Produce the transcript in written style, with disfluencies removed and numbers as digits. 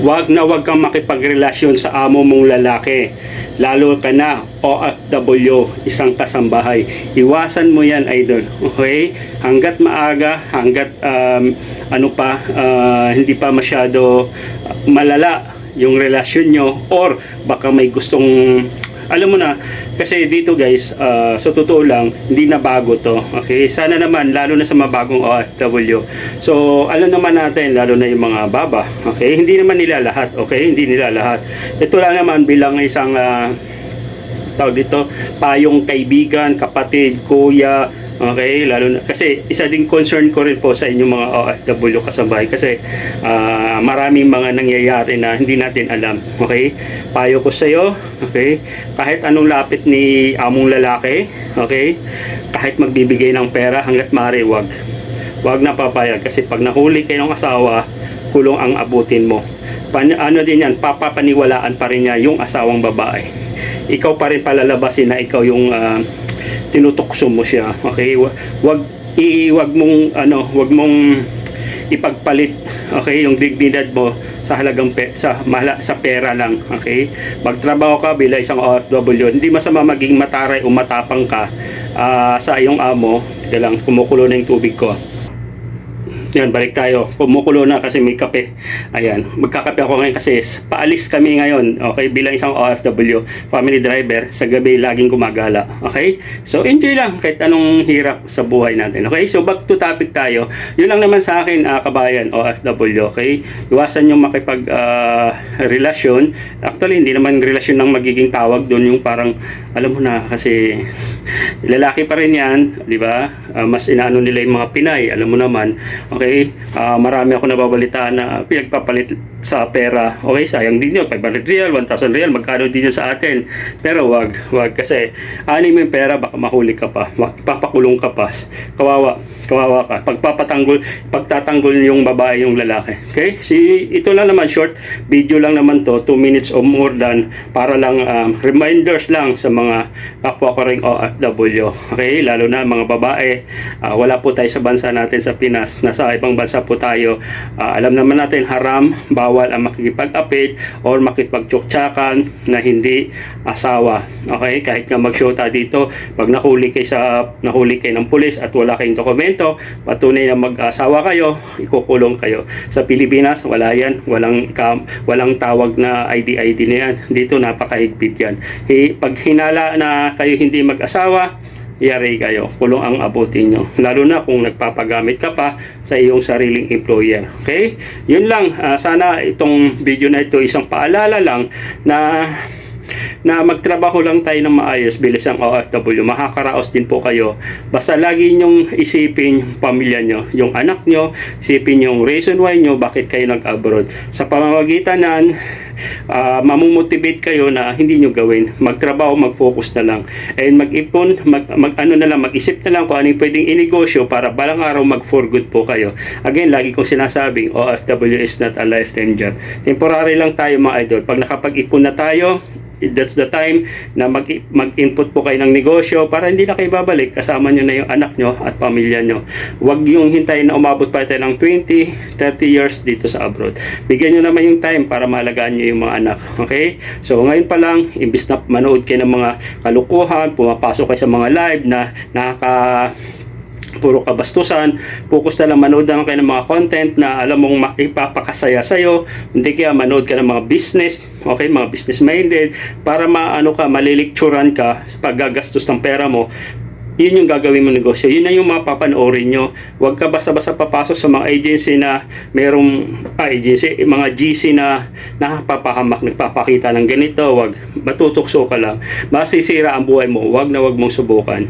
wag kang makipagrelasyon sa amo mong lalaki. Lalo ka na OFW, isang kasambahay. Iwasan mo yan, idol. Okay? Hanggat maaga, hanggat hindi pa masyado malala yung relasyon nyo, or baka may gustong, alam mo na, kasi dito guys, so totoo lang, hindi na bago to. Okay? Sana naman, lalo na sa mabagong OFW. So, alam naman natin, lalo na yung mga baba. Okay? Hindi naman nila lahat. Okay? Hindi nila lahat. Ito lang naman bilang isang, tawag dito, payong kaibigan, kapatid, kuya. Okay, lalo na kasi isa ding concern ko rin po sa inyong mga OFW kasabay kasi maraming mga nangyayari na hindi natin alam. Okay? Payo ko sa iyo, okay? Kahit anong lapit ni among lalaki, okay? Kahit magbibigay ng pera, hangga't maaari wag na papayag kasi pag nahuli kayo ng asawa, kulong ang abutin mo. Ano din yan, papapaniwalaan pa rin niya yung asawang babae. Ikaw pa rin palalabasin na ikaw yung tinutokso mo siya. Okay? Wag mong ipagpalit, okay, yung dignidad mo sa halagang sa pera lang. Okay? Magtrabaho ka bilang isang OFW. Hindi masama maging mataray o matapang ka sa iyong amo. Teka lang, kumukulo na yung tubig ko. Yan, balik tayo. Kumukulo na kasi may kape. Ayan, magkakape ako ngayon kasi paalis kami ngayon. Okay, bilang isang OFW, family driver, sa gabi laging gumagala. Okay? So, enjoy lang kahit anong hirap sa buhay natin. Okay? So, back to topic tayo. Yun lang naman sa akin, kabayan, OFW. Okay? Iwasan yung relasyon. Actually, hindi naman relasyon ng magiging tawag doon, yung parang, alam mo na, kasi lalaki pa rin yan, di ba? Mas inaano nila yung mga Pinay, alam mo naman. Okay? Marami ako nababalitaan na pinagpapalit sa pera. Okay? Sayang din yun. 500 real, 1,000 real, magkano din yun sa atin. Pero wag kasi ani mo yung pera, baka mahuli ka pa. Papakulong ka pa. Kawawa ka. Pagtatanggol yung babae yung lalaki. Okay? Ito lang naman, short video lang naman to, 2 minutes or more than, para lang reminders lang sa mga kapwa ko ring OFW. Okay? Lalo na mga babae. Wala po tayo sa bansa natin sa Pinas. Nasa ibang bansa po tayo. Alam naman natin, haram, bawal ang makikipag-apid or makipagtsuktsakan na hindi asawa. Okay? Kahit nga mag-shota dito, pag nahuli kayo ng pulis at wala kayong dokumento, patunay na mag-asawa kayo, ikukulong kayo. Sa Pilipinas, wala yan. Walang tawag na ID na yan. Dito, napakahigpit yan. Pag hinala na kayo hindi mag-asawa, yari kayo, kulong ang abutin nyo. Lalo na kung nagpapagamit ka pa sa iyong sariling employer. Okay? Yun lang. Sana itong video na ito isang paalala lang na magtrabaho lang tayo ng maayos bilang isang OFW. Makakaraos din po kayo. Basta lagi nyong isipin yung pamilya nyo, yung anak nyo, isipin yung reason why nyo, bakit kayo nag-abroad. Sa pamamagitan nan, mamumotivate kayo na hindi nyo gawin. Magtrabaho, mag-focus na lang. And mag-ipon, mag-isip na lang kung ano yung pwedeng inegosyo para balang araw mag-for good po kayo. Again, lagi kong sinasabing, OFW is not a lifetime job. Temporary lang tayo mga idol. Pag nakapag-ipon na tayo, that's the time na mag-input po kayo ng negosyo para hindi na kayo babalik, kasama nyo na yung anak nyo at pamilya nyo. Huwag yung hintayin na umabot pa tayo ng 20, 30 years dito sa abroad. Bigyan nyo naman yung time para maalagaan nyo yung mga anak. Okay? So ngayon pa lang, imbis na manood kayo ng mga kalukuhan, pumapasok kayo sa mga live na puro kabastusan, focus na lang, manood naman kayo ng mga content na alam mong ipapakasaya sa'yo. Hindi kaya manood ka ng mga business, okay, mga business minded, para malilikturan ka sa paggagastos ng pera mo. Yun yung gagawin mo negosyo. Yun na yung mapapanoorin nyo. Huwag ka basta-basta papasok sa mga agency na mga GC na nagpapahamak, nagpapakita ng ganito. Huwag, matutokso ka lang. Masisira ang buhay mo. Huwag mong subukan.